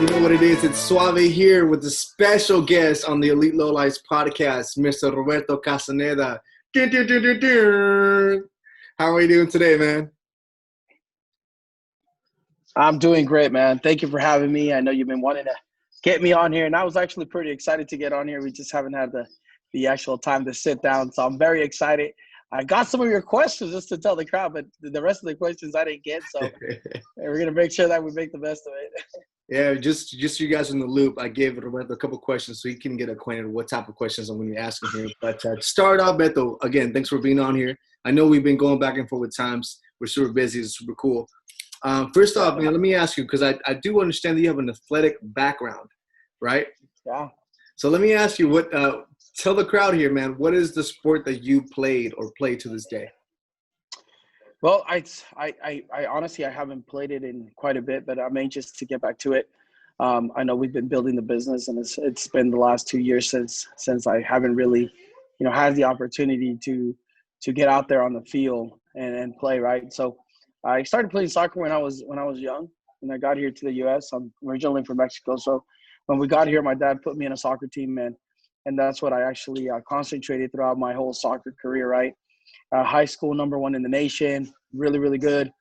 You know what it is? It's Suave here with a special guest on the Elite Lowlights podcast, Mr. Roberto Castaneda. How are you doing today, man? I'm doing great, man. Thank you for having me. I know you've been wanting to get me on here, and I was actually pretty excited to get on here. We just haven't had the actual time to sit down, so I'm very excited. I got some of your questions just to tell the crowd, but the rest of the questions I didn't get, so we're going to make sure that we make the best of it. Yeah, just so you guys in the loop, I gave Roberto a couple questions so he can get acquainted with what type of questions I'm going to be asking here. But to start off, Beto, again, thanks for being on here. I know we've been going back and forth with times. We're super busy. It's super cool. First off, man, let me ask you, because I do understand that you have an athletic background, right? Yeah. So let me ask you, tell the crowd here, man, what is the sport that you played or play to this day? Well, I honestly, I haven't played it in quite a bit, but I'm anxious to get back to it. I know we've been building the business, and it's been the last 2 years since I haven't really, had the opportunity to get out there on the field and play, right? So I started playing soccer when I was young, and I got here to the U.S. I'm originally from Mexico, so when we got here, my dad put me in a soccer team, and that's what I actually concentrated throughout my whole soccer career, right? High school, #1 in the nation, really, really good.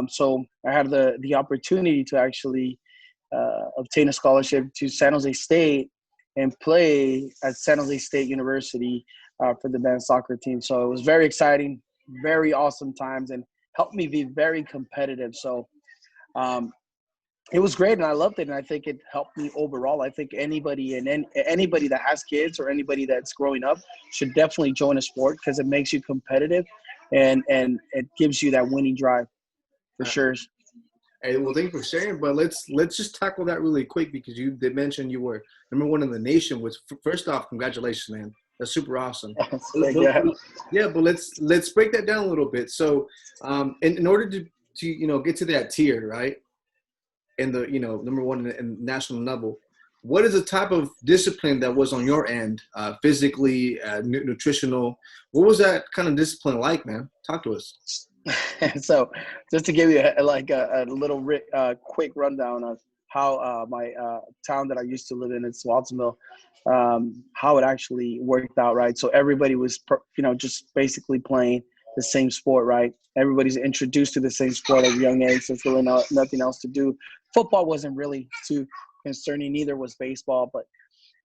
So I had the opportunity to actually obtain a scholarship to San Jose State and play at San Jose State University for the men's soccer team. So it was very exciting, very awesome times, and helped me be very competitive. So it was great, and I loved it, and I think it helped me overall. I think anybody that has kids or anybody that's growing up should definitely join a sport because it makes you competitive, and it gives you that winning drive for sure. Hey, well, thank you for sharing, but let's just tackle that really quick because you did mention you were #1 in the nation. Which, first off, congratulations, man. That's super awesome. Yeah, but let's break that down a little bit. So, in order to get to that tier, right? And the #1 in national level, what is the type of discipline that was on your end, physically, nutritional? What was that kind of discipline like, man? Talk to us. So just to give you a little quick rundown of how my town that I used to live in Watsonville, how it actually worked out, right? So everybody was, just basically playing the same sport, right? Everybody's introduced to the same sport at a young age. There's really nothing else to do. Football wasn't really too concerning. Neither was baseball. But,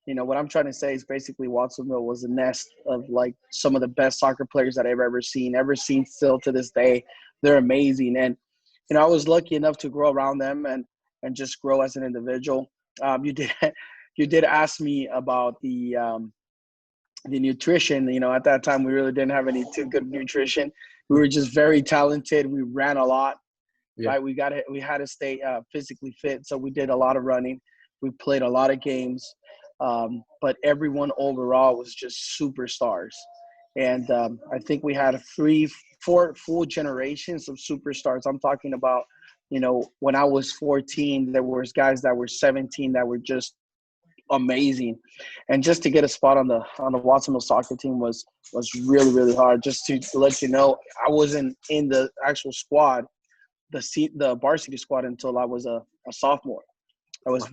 what I'm trying to say is basically Watsonville was a nest of, like, some of the best soccer players that I've ever seen still to this day. They're amazing. And, I was lucky enough to grow around them and just grow as an individual. You did ask me about the nutrition. At that time, we really didn't have any too good nutrition. We were just very talented. We ran a lot, right? We had to stay physically fit. So we did a lot of running. We played a lot of games. But everyone overall was just superstars. And I think we had 3-4 full generations of superstars. I'm talking about, when I was 14, there was guys that were 17 that were just amazing. And just to get a spot on the Watsonville soccer team was really, really hard. Just to let you know, I wasn't in the actual squad, the varsity squad, until I was a sophomore. I was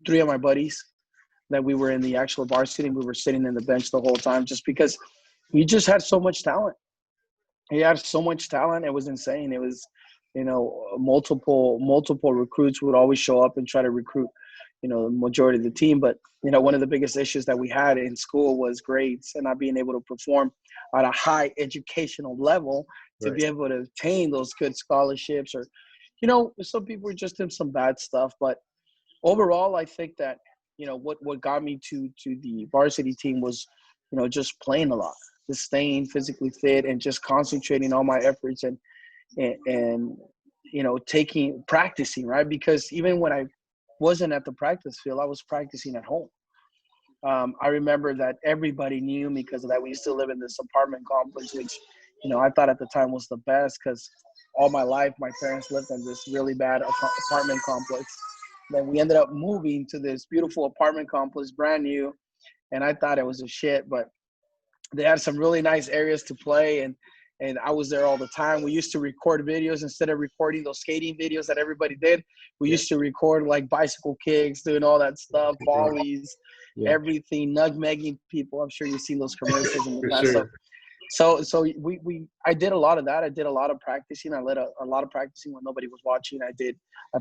three of my buddies that we were in the actual varsity, and we were sitting in the bench the whole time just because we just had so much talent. He had so much talent. It was insane. It was, multiple recruits would always show up and try to recruit, the majority of the team. But, one of the biggest issues that we had in school was grades and not being able to perform at a high educational level to be able to obtain those good scholarships. Or, some people were just in some bad stuff. But overall, I think that, what got me to the varsity team was, just playing a lot, just staying physically fit and just concentrating all my efforts and practicing, right? Because even when I wasn't at the practice field, I was practicing at home. I remember that everybody knew me because of that. We used to live in this apartment complex, which, I thought at the time was the best because all my life my parents lived in this really bad apartment complex. Then we ended up moving to this beautiful apartment complex, brand new, and I thought it was a shit, but they had some really nice areas to play, and And I was there all the time. We used to record videos instead of recording those skating videos that everybody did. We used to record like bicycle kicks, doing all that stuff, volleys, everything, nutmegging people. I'm sure you've seen those commercials in the past. So I did a lot of that. I did a lot of practicing. I led a lot of practicing when nobody was watching. I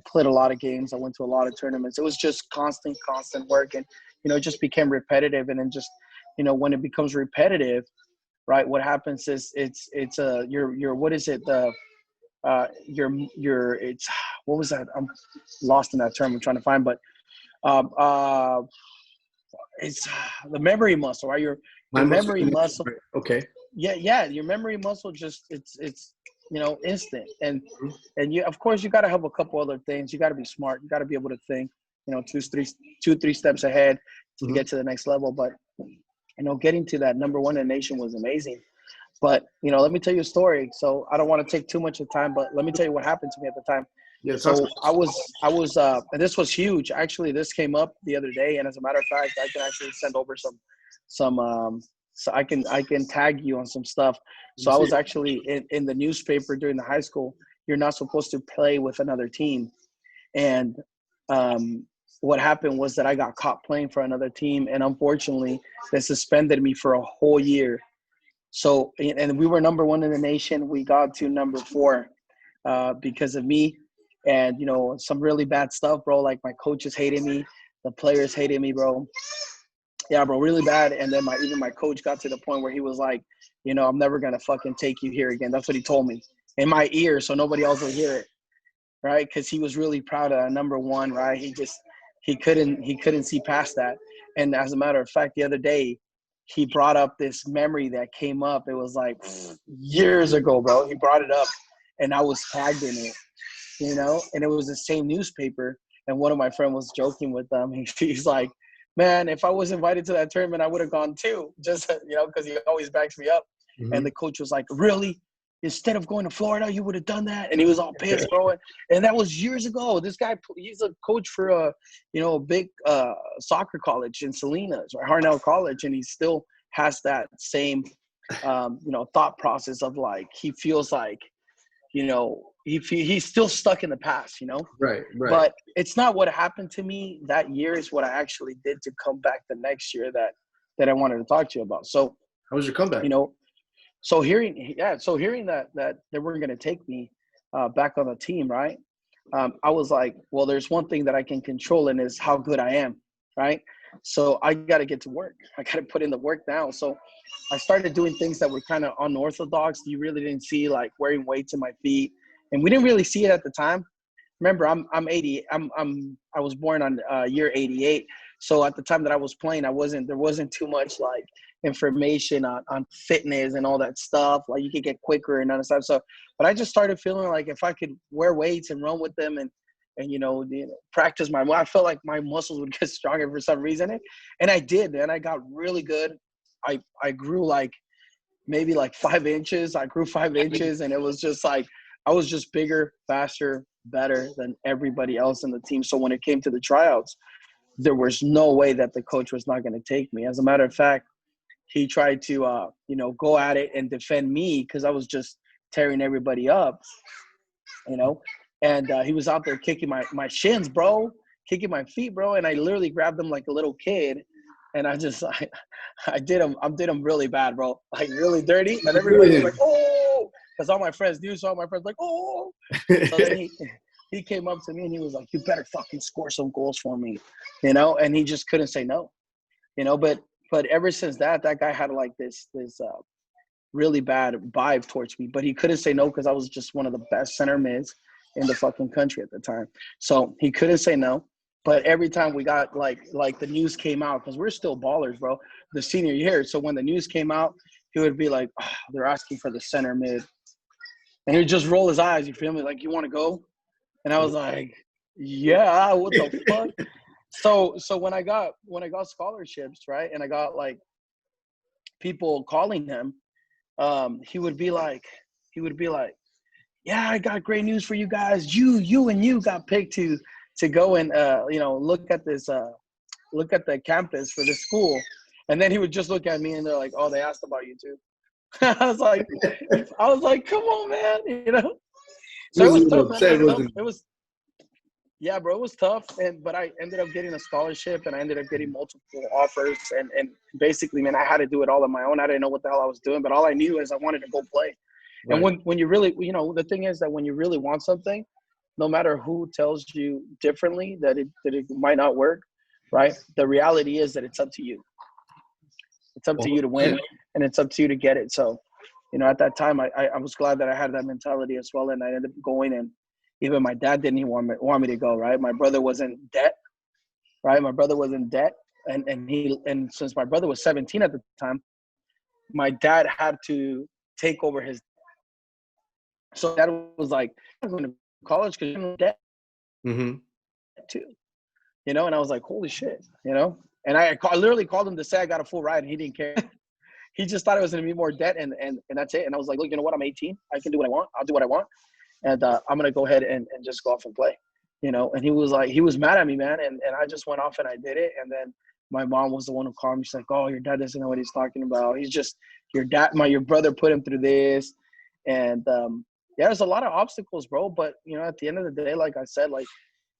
played a lot of games. I went to a lot of tournaments. It was just constant work, and it just became repetitive. And then just when it becomes repetitive, right, what happens is it's your what is it, it's, what was that, I'm lost in that term I'm trying to find, but it's the memory muscle, right? Your memory muscle. Okay. Yeah, your memory muscle just it's instant. And you, of course, you got to have a couple other things. You got to be smart. You got to be able to think, 2-3 steps ahead to get to the next level. But getting to that number one in the nation was amazing. But let me tell you a story. So I don't want to take too much of time, but let me tell you what happened to me at the time. Yeah, so I was and this was huge. Actually, this came up the other day, and as a matter of fact, I can actually send over some so I can tag you on some stuff. So I was actually in the newspaper during the high school. You're not supposed to play with another team. And what happened was that I got caught playing for another team, and unfortunately they suspended me for a whole year. So, and we were number one in the nation. We got to number 4 because of me. And, some really bad stuff, bro. Like my coaches hated me. The players hated me, bro. Yeah, bro, really bad. And then even my coach got to the point where he was like, I'm never going to fucking take you here again. That's what he told me in my ear, so nobody else will hear it, right? Because he was really proud of number 1, right? He couldn't see past that. And as a matter of fact, the other day, he brought up this memory that came up. It was like years ago, bro. He brought it up, and I was tagged in it, and it was the same newspaper. And one of my friends was joking with them. He's like, man, if I was invited to that tournament, I would have gone too, just, because he always backs me up. And the coach was like, really? Instead of going to Florida, you would have done that? And he was all pissed, bro. And that was years ago. This guy, he's a coach for a big soccer college in Salinas, or Harnell College, and he still has that same, thought process of like, he feels like, he's still stuck in the past, Right. But it's not what happened to me that year. It's what I actually did to come back the next year that I wanted to talk to you about. So how was your comeback? So hearing that they weren't going to take me back on the team, right? I was like, well, there's one thing that I can control, and is how good I am, right? So I got to get to work. I got to put in the work now. So I started doing things that were kind of unorthodox. You really didn't see, like wearing weights in my feet, and we didn't really see it at the time. Remember, I was born on year 88. So at the time that I was playing, there wasn't too much like information on fitness and all that stuff. Like you could get quicker and all that stuff. So, but I just started feeling like if I could wear weights and run with them and practice I felt like my muscles would get stronger for some reason. And I did, and I got really good. I grew like maybe like 5 inches. I grew 5 inches, and it was just like, I was just bigger, faster, better than everybody else in the team. So when it came to the tryouts, there was no way that the coach was not going to take me. As a matter of fact, he tried to, go at it and defend me because I was just tearing everybody up, and he was out there kicking my shins, bro, kicking my feet, bro. And I literally grabbed him like a little kid. And I did him really bad, bro, like really dirty. And everybody was like, oh, because all my friends knew. So all my friends like, oh. So then he came up to me and he was like, you better fucking score some goals for me, and he just couldn't say no, but ever since that guy had like this really bad vibe towards me, but he couldn't say no because I was just one of the best center mids in the fucking country at the time. So he couldn't say no. But every time we got like the news came out, because we're still ballers, bro, the senior year. So when the news came out, he would be like, oh, they're asking for the center mid. And he would just roll his eyes, you feel me? Like, you want to go? And I was like, yeah, what the fuck? So when I got scholarships, right, and I got like people calling him, he would be like, yeah, I got great news for you guys. You got picked to go and look at the campus for the school. And then he would just look at me and they're like, oh, they asked about you too. I was like, come on, man, you know. He So it was a was little tough, man. upset, wasn't It was yeah, bro, it was tough, but I ended up getting a scholarship, and I ended up getting multiple offers, and basically, man, I had to do it all on my own. I didn't know what the hell I was doing, but all I knew is I wanted to go play. And right. when you really, you know, the thing is that when you really want something, no matter who tells you differently that it might not work, right? The reality is that it's up to you. It's up to you to win, and it's up to you to get it. So, you know, at that time, I was glad that I had that mentality as well, and I ended up going. And even my dad didn't even want me to go, right? My brother was in debt, right? My brother was in debt, and since my brother was 17 at the time, my dad had to take over his. So that was like, I'm going to college because you're in debt Mm-hmm. too, you know. And I was like, holy shit, you know. And I literally called him to say I got a full ride, and he didn't care. He just thought it was going to be more debt, and that's it. And I was like, look, you know what? I'm 18. I can do what I want. I'll do what I want. And I'm going to go ahead and just go off and play, you know. And he was mad at me, man. And I just went off and I did it. And then my mom was the one who called me. She's like, oh, your dad doesn't know what he's talking about. He's just, your brother put him through this. And yeah, there's a lot of obstacles, bro. But, you know, at the end of the day, like I said, like,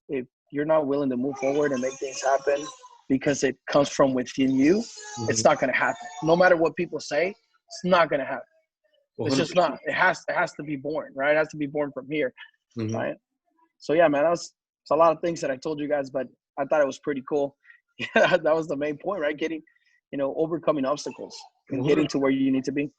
if you're not willing to move forward and make things happen because it comes from within you, it's not going to happen. No matter what people say, it's not going to happen. It's just not. It has to be born, right? It has to be born from here, right? So yeah, man, it's a lot of things that I told you guys, but I thought it was pretty cool. Yeah, that was the main point, right? Getting, you know, overcoming obstacles and getting to where you need to be.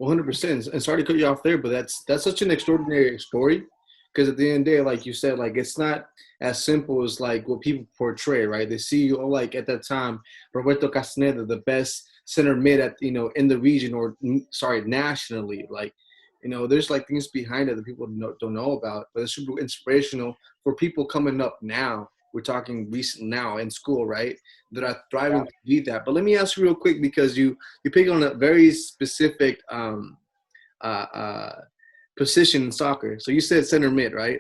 100%. And sorry to cut you off there, but that's such an extraordinary story. Because at the end of the day, like you said, like it's not as simple as like what people portray, right? They see you like at that time, Roberto Castaneda, the best center mid at, you know, in the region or sorry, nationally. Like, you know, there's like things behind it that people don't know about, but it's super inspirational for people coming up now. We're talking recent now in school, right? That are thriving to beat that. But let me ask you real quick, because you pick on a very specific position in soccer. So you said center mid, right?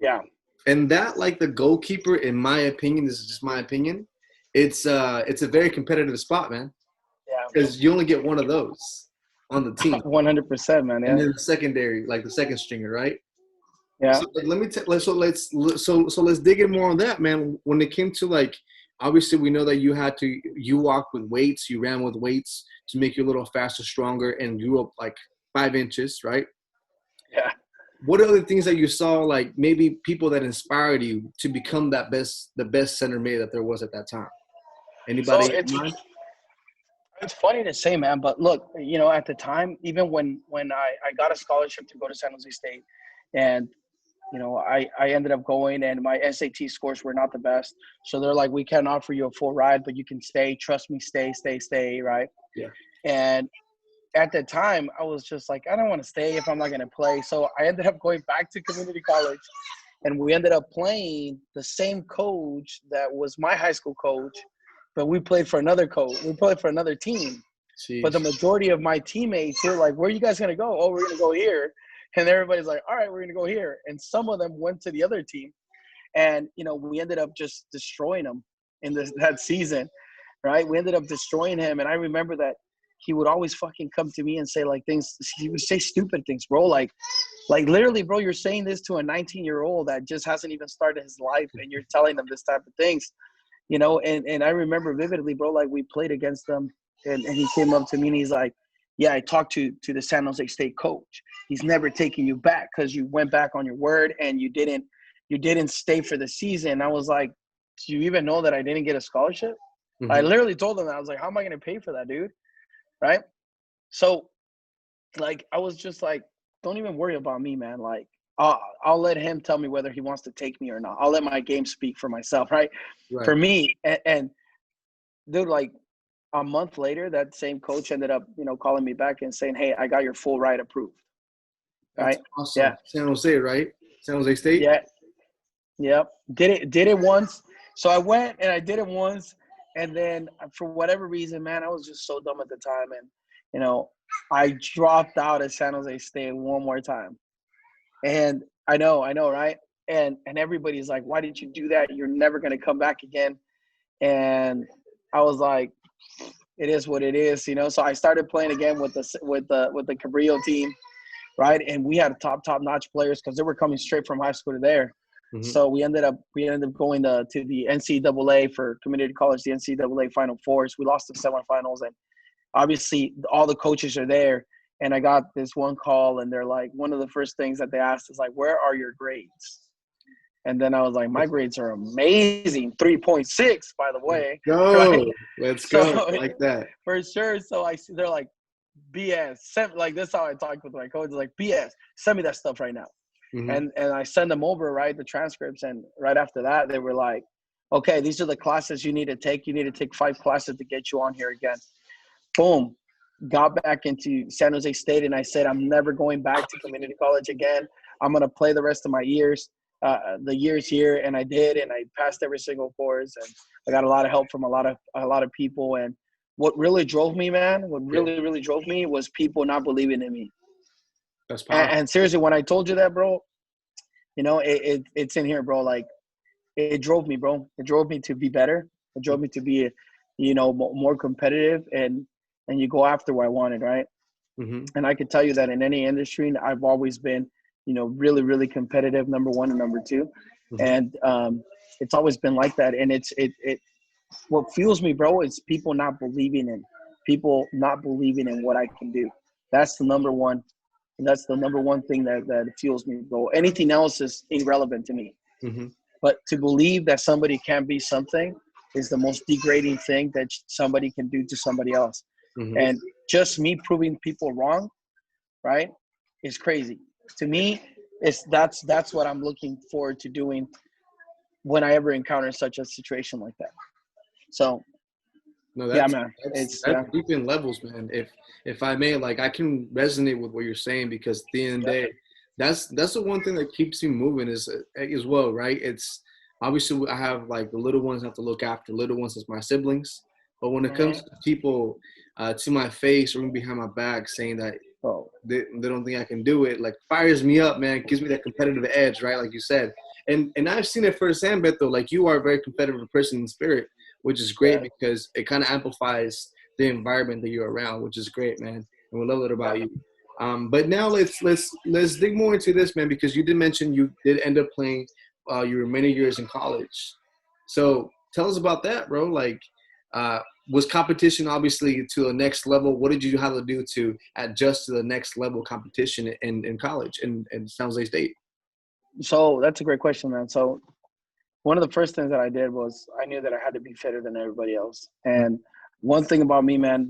Yeah. And that, like the goalkeeper, in my opinion, this is just my opinion, it's a very competitive spot, man. Yeah. Because you only get one of those on the team. 100%, man. Yeah. And then the secondary, like the second stringer, right? Yeah. So like, let's dig in more on that, man. When it came to like, obviously we know that you walked with weights, you ran with weights to make you a little faster, stronger, and grew up like 5 inches, right? Yeah. What are the things that you saw, like maybe people that inspired you to become the best center mid that there was at that time? So Anybody in mind? it's funny to say, man, but look, you know, at the time, even when I got a scholarship to go to San Jose State, and you know, I ended up going, and my SAT scores were not the best. So they're like, we can't offer you a full ride, but you can stay. Trust me, stay, right? Yeah. And at the time, I was just like, I don't want to stay if I'm not going to play. So I ended up going back to community college, and we ended up playing the same coach that was my high school coach, but we played for another coach. We played for another team. Jeez. But the majority of my teammates were like, where are you guys going to go? Oh, we're going to go here. And everybody's like, all right, we're going to go here. And some of them went to the other team. And, you know, we ended up just destroying them in that season, right? We ended up destroying him. And I remember that he would always fucking come to me and say like things. He would say stupid things, bro. Like literally, bro, you're saying this to a 19-year-old that just hasn't even started his life, and you're telling them this type of things, you know? And I remember vividly, bro, like we played against them, and he came up to me and he's like, yeah, I talked to the San Jose State coach. He's never taking you back because you went back on your word and you didn't stay for the season. I was like, do you even know that I didn't get a scholarship? Mm-hmm. I literally told him that. I was like, how am I going to pay for that, dude? Right? So, like, I was just like, don't even worry about me, man. Like, I'll let him tell me whether he wants to take me or not. I'll let my game speak for myself, right? For me. And dude, like, a month later, that same coach ended up, you know, calling me back and saying, hey, I got your full ride approved. That's right? awesome. Yeah. San Jose, right? San Jose State? Yeah. Yep. Did it once. So I went and I did it once. And then for whatever reason, man, I was just so dumb at the time. And, you know, I dropped out at San Jose State one more time. And I know, right? And everybody's like, why did you do that? You're never going to come back again. And I was like, it is what it is, you know. So I started playing again with the Cabrillo team, right? And we had top notch players because they were coming straight from high school to there. Mm-hmm. So we ended up going to the NCAA for community college, the NCAA Final Fours. We lost the semifinals, and obviously all the coaches are there. And I got this one call, and they're like, one of the first things that they asked is like, "Where are your grades?" And then I was like, "My grades are amazing, 3.6, by the way." Go, Right? let's So go, like that for sure. So they're like, "BS." Like this is how I talked with my coach. Like, "BS, send me that stuff right now." Mm-hmm. And I send them over, right, the transcripts. And right after that, they were like, "Okay, these are the classes you need to take. You need to take 5 classes to get you on here again." Boom. Got back into San Jose State, and I said, I'm never going back to community college again. I'm going to play the rest of my years, the years here. And I did, and I passed every single course, and I got a lot of help from a lot of people. And what really drove me, man, really drove me was people not believing in me. That's powerful. And seriously, when I told you that, bro, you know, it's in here, bro. Like, it drove me, bro. It drove me to be better. It drove me to be, you know, more competitive, and you go after what I wanted, right? Mm-hmm. And I could tell you that in any industry, I've always been, you know, really competitive, number 1 and number 2. Mm-hmm. And it's always been like that. And it what fuels me, bro, is people not believing in what I can do. That's the number one. That's the number one thing that fuels me, bro. Anything else is irrelevant to me. Mm-hmm. But to believe that somebody can be something is the most degrading thing that somebody can do to somebody else. Mm-hmm. And just me proving people wrong, right, is crazy. To me, that's what I'm looking forward to doing when I ever encounter such a situation like that. So, No, yeah, that's man, that's it's that's deep in levels, man. If I may, like, I can resonate with what you're saying, because at the end of the day, that's the one thing that keeps me moving is as well, right? It's obviously I have like the little ones I have to look after, little ones as my siblings, but when it comes to people to my face or even behind my back saying that they don't think I can do it, like, fires me up, man. It gives me that competitive edge, right? Like you said, and I've seen it firsthand, Beto. Like, you are a very competitive person in spirit, which is great because it kind of amplifies the environment that you're around, which is great, man. And we love it about you. But now let's dig more into this, man, because you did mention you did end up playing your many years in college. So tell us about that, bro. Like, was competition obviously to the next level? What did you have to do to adjust to the next level competition in college in San Jose State? So that's a great question, man. So one of the first things that I did was I knew that I had to be fitter than everybody else. And one thing about me, man,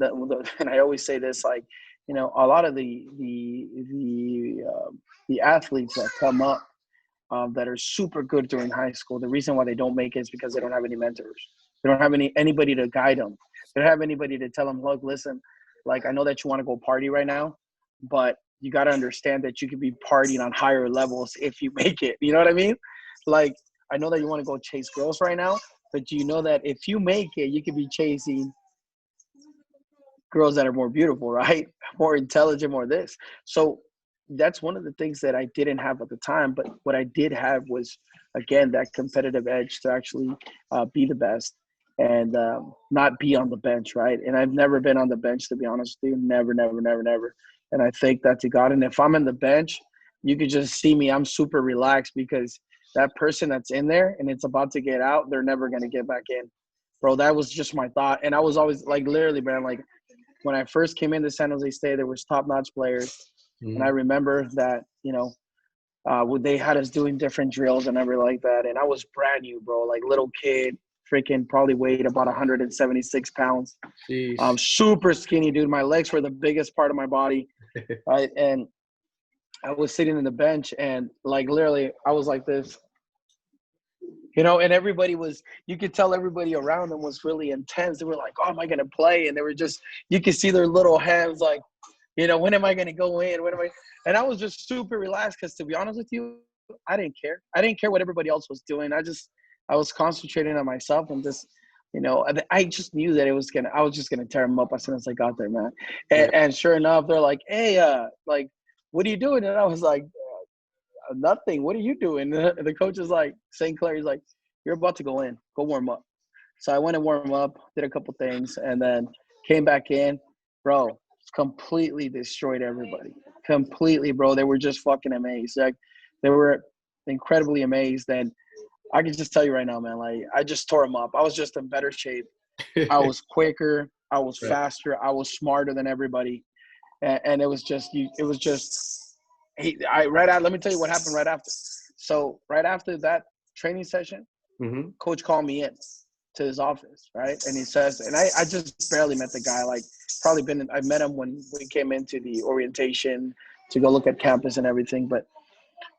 and I always say this, like, you know, a lot of the athletes that come up that are super good during high school, the reason why they don't make it is because they don't have any mentors. They don't have anybody to guide them. They don't have anybody to tell them, look, listen, like, I know that you want to go party right now, but you got to understand that you could be partying on higher levels if you make it. You know what I mean? Like, I know that you want to go chase girls right now, but you know that if you make it, you could be chasing girls that are more beautiful, right? More intelligent, more this. So that's one of the things that I didn't have at the time. But what I did have was, again, that competitive edge to actually be the best and not be on the bench, right? And I've never been on the bench, to be honest with you. Never. And I thank that to God. And if I'm in the bench, you could just see me. I'm super relaxed because that person that's in there and it's about to get out, they're never going to get back in. Bro, that was just my thought. And I was always, like, literally, man, like, when I first came into San Jose State, there was top-notch players. And I remember that, you know, they had us doing different drills and everything like that. And I was brand new, bro, like little kid, freaking probably weighed about 176 pounds. Super skinny, dude. My legs were the biggest part of my body. Right? And I was sitting in the bench and, like, literally I was like this, you know, and you could tell everybody around them was really intense. They were like, oh, am I going to play? And they were just, you could see their little hands like, you know, when am I going to go in? And I was just super relaxed because, to be honest with you, I didn't care. I didn't care what everybody else was doing. I was concentrating on myself and just, you know, I just knew that I was just going to tear them up as soon as I got there, man. And sure enough, they're like, hey, like, what are you doing? And I was like, nothing. What are you doing? And the coach is like, St. Clair, he's like, you're about to go in. Go warm up. So I went and warm up, did a couple things, and then Came back in, bro, completely destroyed everybody. Completely, bro. They were just fucking amazed. Like, they were incredibly amazed. And I can just tell you right now, man, like, I just tore them up. I was just in better shape. I was quicker. I was faster. I was smarter than everybody. And it was just, let me tell you what happened right after. So right after that training session, coach called me in to his office, right? And he says, and I just barely met the guy, like I met him when we came into the orientation to go look at campus and everything, but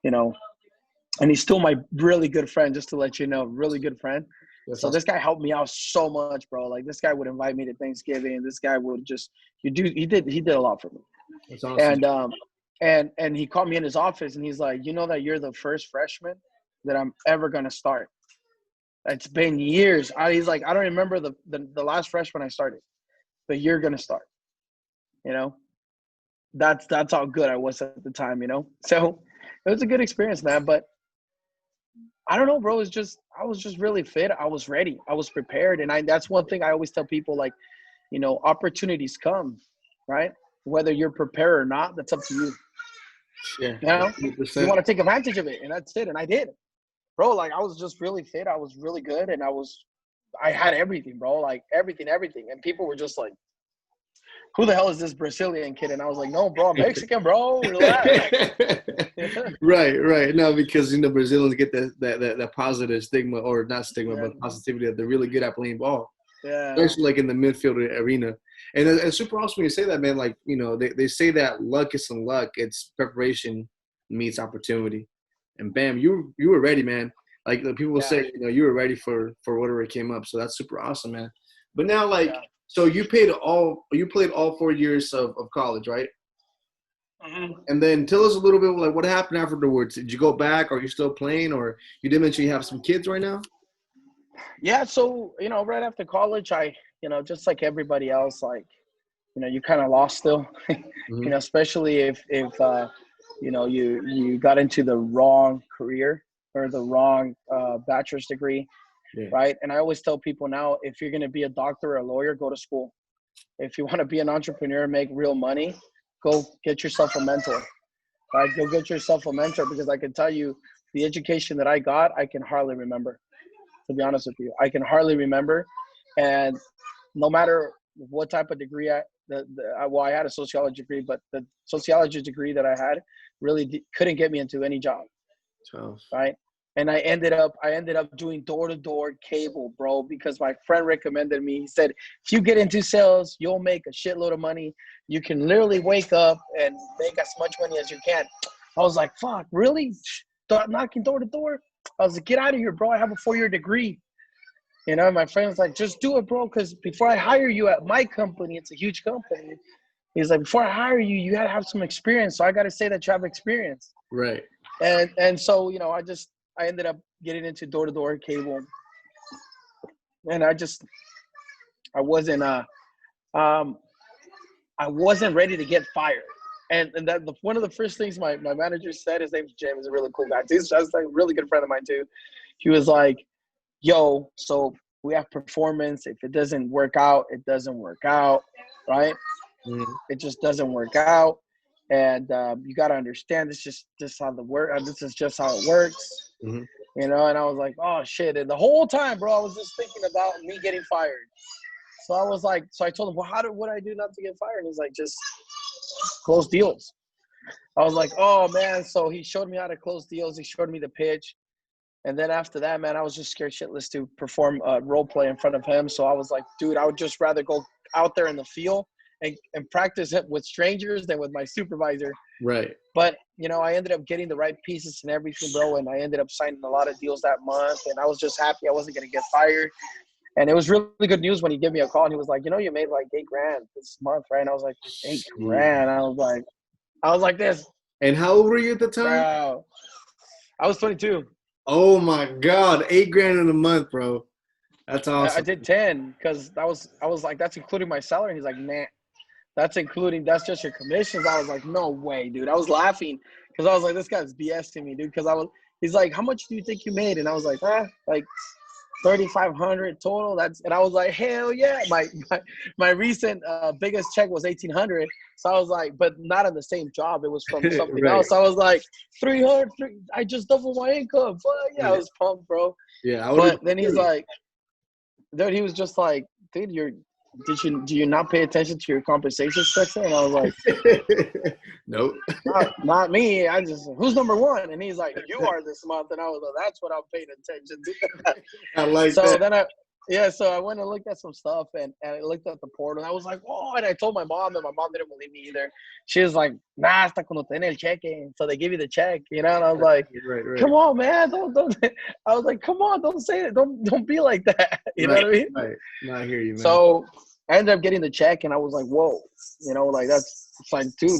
and he's still my really good friend, just to let you know, really good friend. That's so awesome. This guy helped me out so much, bro. Like, this guy would invite me to Thanksgiving. This guy would just, he did a lot for me. That's awesome. And he called me in his office and he's like, you know that you're the first freshman that I'm ever going to start. It's been years. He's like, I don't remember the last freshman I started, but you're going to start, that's how good I was at the time, So it was a good experience, man. But I don't know, bro. I was just really fit. I was ready. I was prepared. And that's one thing I always tell people, like, opportunities come, right? Whether you're prepared or not, that's up to you. Yeah. You want to take advantage of it, and that's it. And I did, bro. Like, I was just really fit. I was really good. And I had everything, bro. Like, everything. And people were just like, who the hell is this Brazilian kid? And I was like, no, bro, I'm Mexican, bro. Relax. Right. No, because Brazilians get that positive stigma, or not stigma, but positivity, that they're really good at playing ball. Yeah. Especially like in the midfield arena. And it's super awesome when you say that, man. Like, they say that luck isn't luck; it's preparation meets opportunity. And bam, you were ready, man. Like, the people will say, you were ready for whatever came up. So that's super awesome, man. But now, like. Yeah. So you played all 4 years of college, right? And then tell us a little bit, like, what happened afterwards. Did you go back? Are you still playing? Or you did mention you have some kids right now? Yeah. So, right after college, I, just like everybody else, like, you kind of lost still, especially if you got into the wrong career or the wrong bachelor's degree. Yeah. Right. And I always tell people now, if you're going to be a doctor or a lawyer, go to school. If you want to be an entrepreneur, make real money, go get yourself a mentor. Right. Go get yourself a mentor, because I can tell you the education that I got, I can hardly remember, to be honest with you. I can hardly remember. And no matter what type of degree I had a sociology degree, but the sociology degree that I had really couldn't get me into any job. Tough. Right. And I ended up doing door-to-door cable, bro, because my friend recommended me. He said, if you get into sales, you'll make a shitload of money. You can literally wake up and make as much money as you can. I was like, fuck, really? Knocking door-to-door? I was like, get out of here, bro. I have a 4-year degree. My friend was like, just do it, bro, because before I hire you at my company, it's a huge company. He's like, before I hire you, you got to have some experience. So I got to say that you have experience. Right. And so, I ended up getting into door-to-door cable, and I wasn't ready to get fired. And that one of the first things my manager said, his name's Jim, is a really cool guy. He's just like a really good friend of mine too. He was like, yo, so we have performance. If it doesn't work out, it doesn't work out, right? Mm-hmm. It just doesn't work out. And you got to understand, this is just how this is just how it works. Mm-hmm. And I was like, oh shit. And the whole time, bro, I was just thinking about me getting fired. So I was like, I told him, well, what do I do not to get fired? And he's like, just close deals. I was like, oh man. So he showed me how to close deals. He showed me the pitch. And then after that, man, I was just scared shitless to perform role play in front of him. So I was like, dude, I would just rather go out there in the field and practice it with strangers than with my supervisor. Right. But, I ended up getting the right pieces and everything, bro. And I ended up signing a lot of deals that month. And I was just happy I wasn't going to get fired. And it was really good news when he gave me a call. And he was like, you made like $8,000 this month, right? And I was like, $8,000. I was like this. And how old were you at the time? Bro, I was 22. Oh my God. $8,000 in a month, bro. That's awesome. I did 10 because I was like, that's including my salary. And he's like, nah. That's just your commissions. I was like, no way, dude. I was laughing because I was like, this guy's BSing me, dude. Because he's like, how much do you think you made? And I was like, like $3,500 total. And I was like, hell yeah. My recent biggest check was $1,800. So I was like, but not on the same job. It was from something Right. else. I was like, 300. I just doubled my income. Fuck yeah, I was pumped, bro. Yeah. But then he's like, dude, he was just like, dude, do you not pay attention to your compensation structure? And I was like, nope. not me. Who's number one? And he's like, you are this month. And I was like, that's what I'm paying attention to. I like so that. Then so I went and looked at some stuff and I looked at the portal. And I was like, oh, and I told my mom, and my mom didn't believe me either. She was like, nah, hasta cuando tiene el cheque. So they give you the check, And I was like, right. Come on, man. Don't. I was like, come on, don't say it. Don't be like that. You know what I mean? Right. No, I hear you, man. So I ended up getting the check and I was like, whoa, it's like, dude,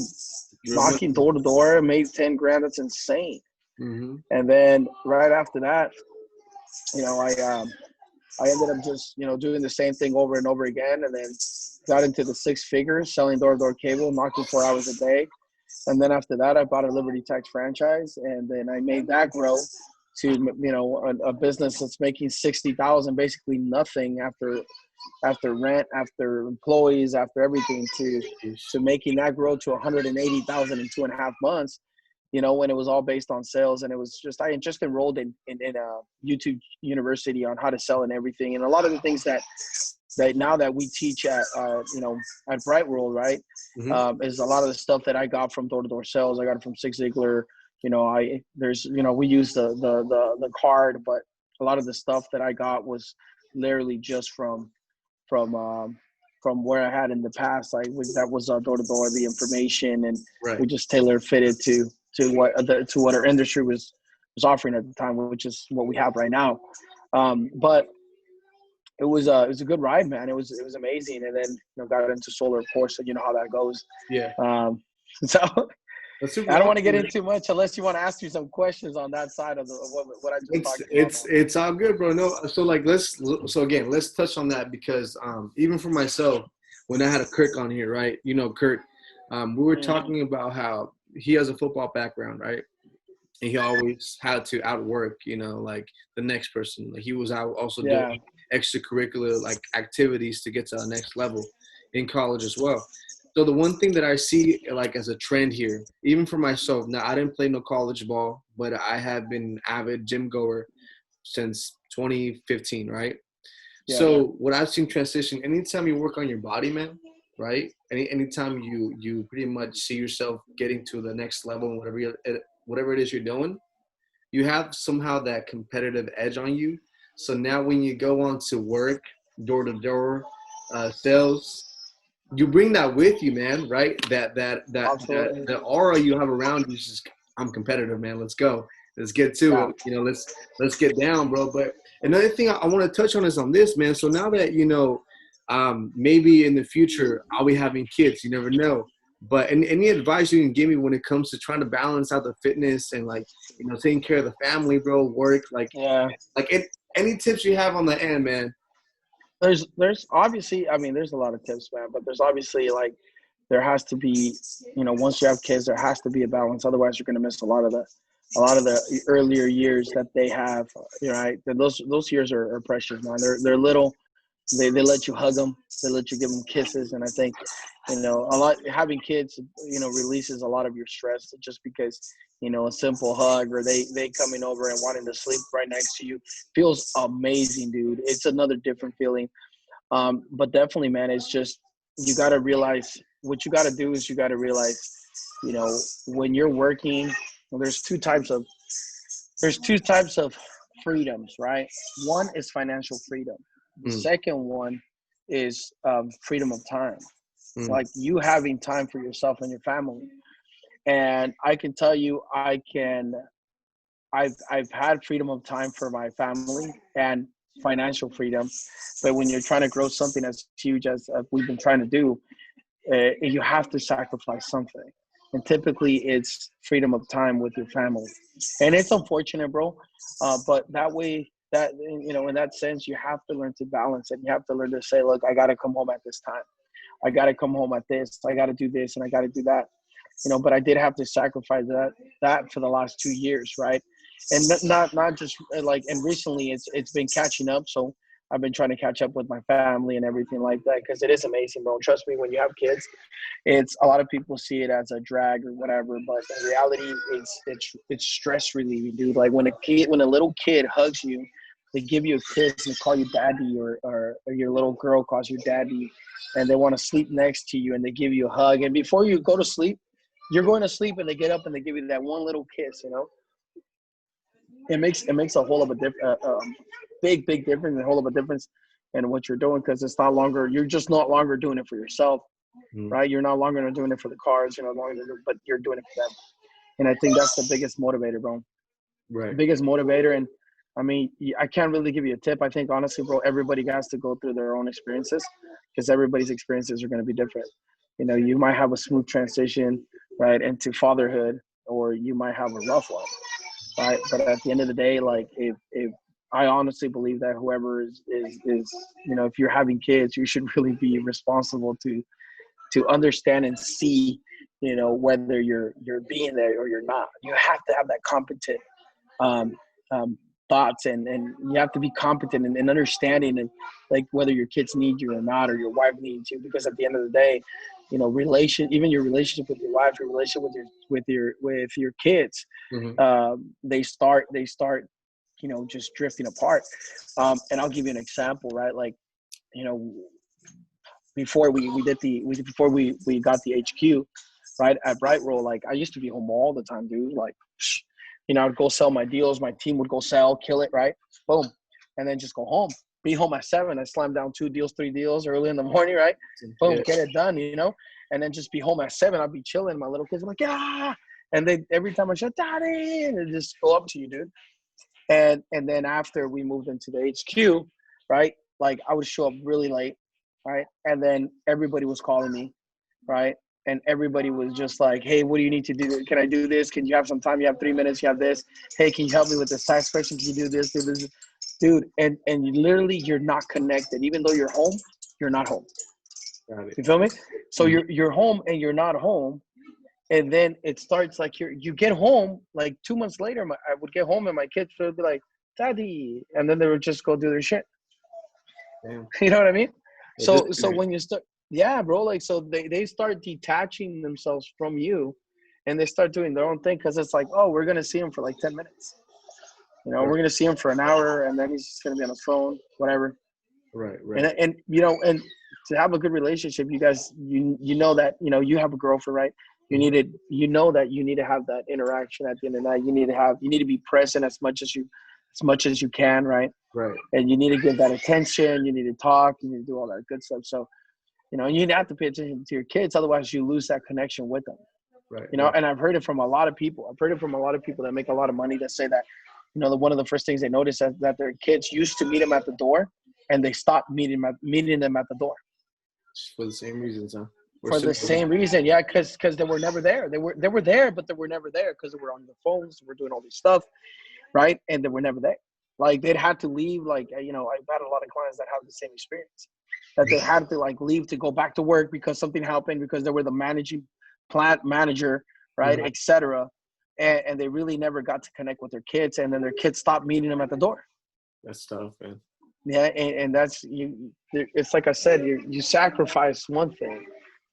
knocking door to door, made 10 grand. That's insane. Mm-hmm. And then right after that, I ended up just, doing the same thing over and over again, and then got into the 6 figures, selling door-to-door cable, knocking 4 hours a day. And then after that, I bought a Liberty Tax franchise, and then I made that grow to, a business that's making $60,000, basically nothing after rent, after employees, after everything, to making that grow to $180,000 in 2.5 months. When it was all based on sales, and it was just, I just enrolled in a YouTube university on how to sell and everything. And a lot of the things that now that we teach at Bright World, right, is a lot of the stuff that I got from door-to-door sales. I got it from Zig Ziglar. We use the card, but a lot of the stuff that I got was literally just from where I had in the past. That was door-to-door, the information, and we just tailor fitted to what our industry was offering at the time, which is what we have right now. But it was a good ride, man. It was amazing. And then got into solar, of course, so you know how that goes. Yeah. So I don't want to get into much unless you want to ask me some questions on that side of what I just talked about. It's all good, bro. No, so let's touch on that, because even for myself, when I had a Kirk on here, right? Kirk, we were talking about how he has a football background, right? And he always had to outwork, like the next person. Like he was out also doing extracurricular like activities to get to the next level in college as well. So the one thing that I see like as a trend here, even for myself, now I didn't play no college ball, but I have been an avid gym goer since 2015, right? Yeah. So what I've seen transition, anytime you work on your body, man, right? Anytime you pretty much see yourself getting to the next level, whatever it is you're doing, you have somehow that competitive edge on you. So now when you go on to work, door to door, sales, you bring that with you, man, right? That aura you have around you is just, I'm competitive, man. Let's go. Let's get to it. Let's get down, bro. But another thing I want to touch on is on this, man. So now that, maybe in the future I'll be having kids, you never know. But any advice you can give me when it comes to trying to balance out the fitness and taking care of the family, bro, work, any tips you have on the end, man? There's obviously, there's a lot of tips, man, but there's obviously there has to be, once you have kids, there has to be a balance. Otherwise you're going to miss a lot of the earlier years that they have, right? Those years are precious, man. They're little. They let you hug them. They let you give them kisses. And I think, having kids, releases a lot of your stress, just because, a simple hug or they coming over and wanting to sleep right next to you feels amazing, dude. It's another different feeling. But definitely, man, it's just, you got to realize what you got to do is you got to realize, when you're working, there's two types of freedoms, right? One is financial freedom. The second one is freedom of time, like you having time for yourself and your family. And I can tell you, I've had freedom of time for my family and financial freedom. But when you're trying to grow something as huge as we've been trying to do, you have to sacrifice something. And typically it's freedom of time with your family. And it's unfortunate, bro. But that way, in that sense, you have to learn to balance it. You have to learn to say, look, I got to come home at this time. I got to come home at this. I got to do this and I got to do that. But I did have to sacrifice that for the last 2 years, right? and not just like, and recently it's been catching up. So I've been trying to catch up with my family and everything like that, because it is amazing, bro. Trust me, when you have kids, it's a lot of people see it as a drag or whatever, but in reality, it's stress relieving, dude. Like when a little kid hugs you, they give you a kiss and call you daddy, or your little girl calls you daddy, and they want to sleep next to you and they give you a hug. And before you go to sleep, you're going to sleep and they get up and they give you that one little kiss, you know? It makes a whole of a big difference, a whole of a difference in what you're doing, because you're just not longer doing it for yourself, right? You're no longer doing it for the cars, you're no longer, but you're doing it for them. And I think that's the biggest motivator, bro. Right. The biggest motivator. And I mean, I can't really give you a tip. I think honestly, bro, everybody has to go through their own experiences, because everybody's experiences are going to be different. You know, you might have a smooth transition, right, into fatherhood, or you might have a rough one, right? But at the end of the day, like if I honestly believe that whoever is you know, if you're having kids, you should really be responsible to understand and see, you know, whether you're being there or you're not. You have to have that competent thoughts, and you have to be competent in understanding, and like whether your kids need you or not, or your wife needs you, because at the end of the day, you know, even your relationship with your wife, your relationship with your kids, they start, you know, just drifting apart. And I'll give you an example, right? Like, you know, before we got the HQ, right, at Bright Roll, like I used to be home all the time, dude. Like, you know, I'd go sell my deals. My team would go sell, kill it, right? Boom. And then just go home. Be home at 7. I slam down 2 deals, 3 deals early in the morning, right? Boom, get it done, you know? And then just be home at 7. I'd be chilling. My little kids are like, yeah. And they, every time I shout, daddy, and they just go up to you, dude. And then after we moved into the HQ, right, like I would show up really late, right? And then everybody was calling me, right? And everybody was just like, hey, what do you need to do? Can I do this? Can you have some time? You have 3 minutes. You have this. Hey, can you help me with this tax question? Can you do this? Do this? Dude, and you're not connected. Even though you're home, you're not home. You feel me? So you're home and you're not home. And then it starts like you get home, like 2 months later, I would get home and my kids would be like, daddy. And then they would just go do their shit. Damn. You know what I mean? So when you start, yeah, bro, like, so they start detaching themselves from you, and they start doing their own thing, because it's like, oh, we're going to see him for like 10 minutes. You know, we're going to see him for an hour, and then he's just going to be on his phone, whatever. Right. And you know, and to have a good relationship, you guys, you know that, you know, you have a girlfriend, right? You know that you need to have that interaction at the end of the night. You need to be present as much as you can, right? Right. And you need to give that attention. You need to talk. You need to do all that good stuff. So, you know, you have to pay attention to your kids. Otherwise, you lose that connection with them. Right. You know, and I've heard it from a lot of people. That make a lot of money that say that, you know, one of the first things they notice is that their kids used to meet them at the door, and they stopped meeting them at the door. For the same reasons, huh? For the same reason, yeah, because they were never there. They were there, but they were never there because they were on the phones. They were doing all this stuff, right? And they were never there. Like, they'd had to leave. Like, you know, I've had a lot of clients that have the same experience, that they had to like leave to go back to work because something happened, because they were the managing plant manager, right, etc. And they really never got to connect with their kids, and then their kids stopped meeting them at the door. That's tough, man. Yeah, and that's you. It's like I said, you sacrifice one thing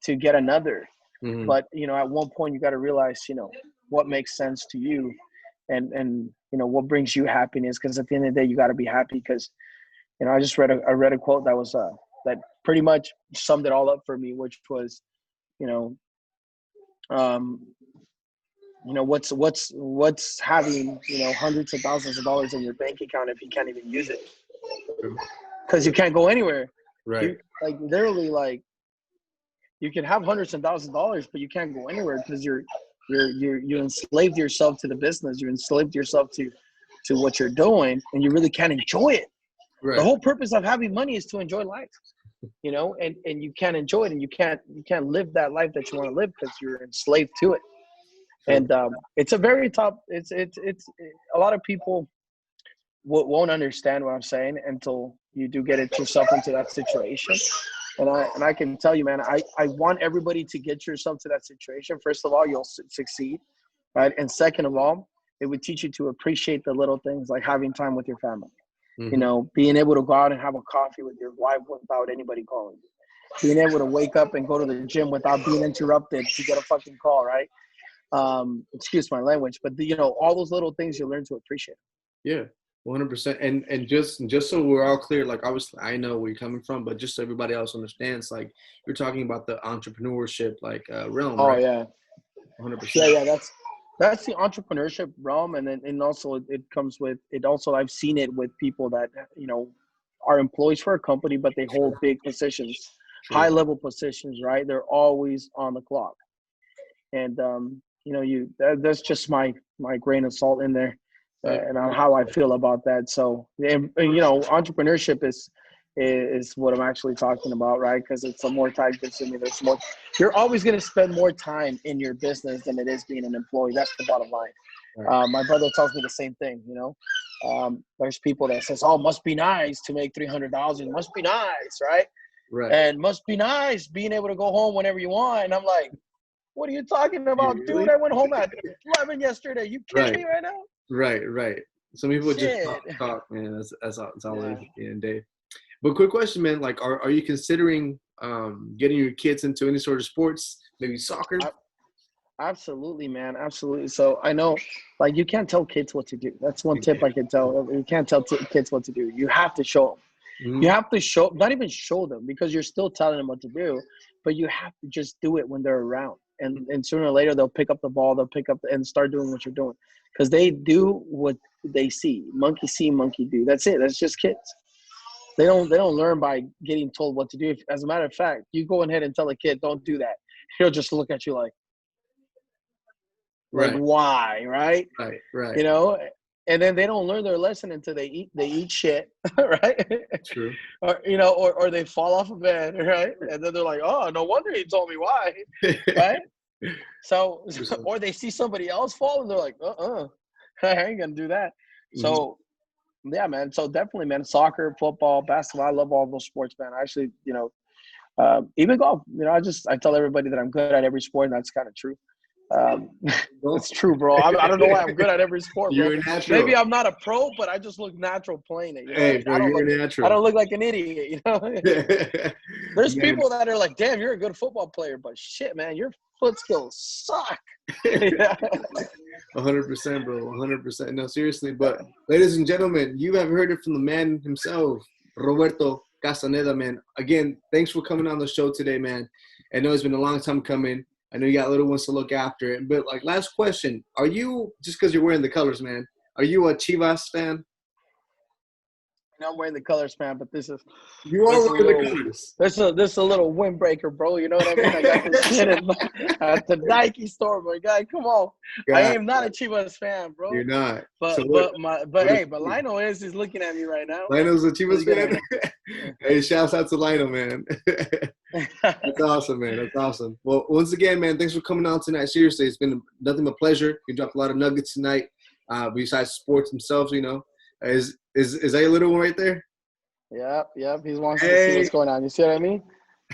to get another, but you know, at one point you got to realize, you know, what makes sense to you, and you know, what brings you happiness. Because at the end of the day, you got to be happy. Because, you know, I read a quote that was that pretty much summed it all up for me, which was, you know, what's having, you know, hundreds of thousands of dollars in your bank account if you can't even use it, because you can't go anywhere. Right. Like, literally, like, you can have hundreds of thousands of dollars, but you can't go anywhere because you enslaved yourself to the business. You enslaved yourself to what you're doing, and you really can't enjoy it. Right. The whole purpose of having money is to enjoy life, you know, and you can't enjoy it, and you can't live that life that you want to live because you're enslaved to it. And it's a very tough. It's a lot of people won't understand what I'm saying until you do get yourself into that situation. And I can tell you, man, I want everybody to get yourself to that situation. First of all, you'll succeed, right? And second of all, it would teach you to appreciate the little things, like having time with your family. Mm-hmm. You know, being able to go out and have a coffee with your wife without anybody calling you. Being able to wake up and go to the gym without being interrupted to get a fucking call, right? Excuse my language, but you know, all those little things you learn to appreciate. Yeah, 100%. And just so we're all clear, like obviously I know where you're coming from, but just so everybody else understands, like you're talking about the entrepreneurship realm, Oh right? yeah, 100%. yeah. That's the entrepreneurship realm, and then and also it comes with it. Also, I've seen it with people that, you know, are employees for a company, but they hold big positions, high level positions, right? They're always on the clock, and you know, that's just my grain of salt in there, and on how I feel about that. So, and, you know, entrepreneurship is what I'm actually talking about, right? Because it's a more time consuming. There's more. You're always going to spend more time in your business than it is being an employee. That's the bottom line. Right. My brother tells me the same thing. You know, there's people that says, "Oh, must be nice to make $300,000. Must be nice, right? Right. And must be nice being able to go home whenever you want." And I'm like, "What are you talking about, Really? dude? I went home at 11 yesterday. You kidding me right now?" Right. Some people just talk, man. That's all it is at the end of the day. But quick question, man. Like, are you considering getting your kids into any sort of sports, maybe soccer? Absolutely, man. Absolutely. So I know, like, you can't tell kids what to do. That's one tip I can tell. You can't tell kids what to do. You have to show them. Mm-hmm. You have to not even show them, because you're still telling them what to do, but you have to just do it when they're around. And sooner or later, they'll pick up the ball. They'll pick up and start doing what you're doing, because they do what they see. Monkey see, monkey do. That's it. That's just kids. They don't learn by getting told what to do. As a matter of fact, you go ahead and tell a kid, "Don't do that," he'll just look at you like why, right? Right. You know, and then they don't learn their lesson until they eat shit, right? True. Or, you know, or they fall off a bed, right? And then they're like, "Oh, no wonder he told me why," right? So or they see somebody else fall and they're like, I ain't gonna do that. Mm-hmm. So yeah, man. So definitely, man, soccer, football, basketball. I love all those sports, man. I actually, you know, even golf. You know, I tell everybody that I'm good at every sport, and that's kind of true. It's true, bro. I don't know why I'm good at every sport, bro. You're natural. Maybe I'm not a pro, but I just look natural playing it. You know? Hey, bro, you're natural. I don't look like an idiot, you know. There's people that are like, "Damn, you're a good football player," but shit, man, your foot skills suck. 100%, bro. 100%. No, seriously. But ladies and gentlemen, you have heard it from the man himself, Roberto Castaneda, man. Again, thanks for coming on the show today, man. I know it's been a long time coming. I know you got little ones to look after. But, like, last question. Are you, just because you're wearing the colors, man, are you a Chivas fan? I'm wearing the colors, man, but this is you are wearing the colors. This is a little windbreaker, bro. You know what I mean? I got this shit at the Nike store, my guy. Come on, God. I am not a Chivas fan, bro. You're not. But Lionel is looking at me right now. Lionel's a Chivas fan. Hey, shouts out to Lionel, man. That's awesome, man. That's awesome. Well, once again, man, thanks for coming on tonight. Seriously, it's been nothing but pleasure. You dropped a lot of nuggets tonight. Besides sports themselves, you know. Is that your little one right there? Yep. He wants to see what's going on. You see what I mean?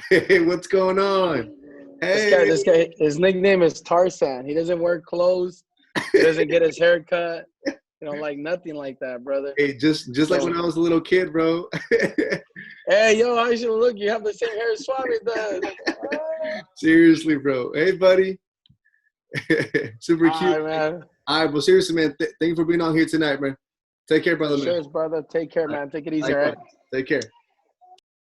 Hey, what's going on? Hey. This guy, his nickname is Tarzan. He doesn't wear clothes. He doesn't get his hair cut. You know, like nothing like that, brother. Hey, just like when I was a little kid, bro. Hey, yo, how you look? You have the same hair as Swami does. Seriously, bro. Hey, buddy. Super cute. All right, man. All right, well, seriously, man. Thank you for being on here tonight, man. Take care, brother. Cheers, brother. Take care, man. Take it easy, all right? Take care.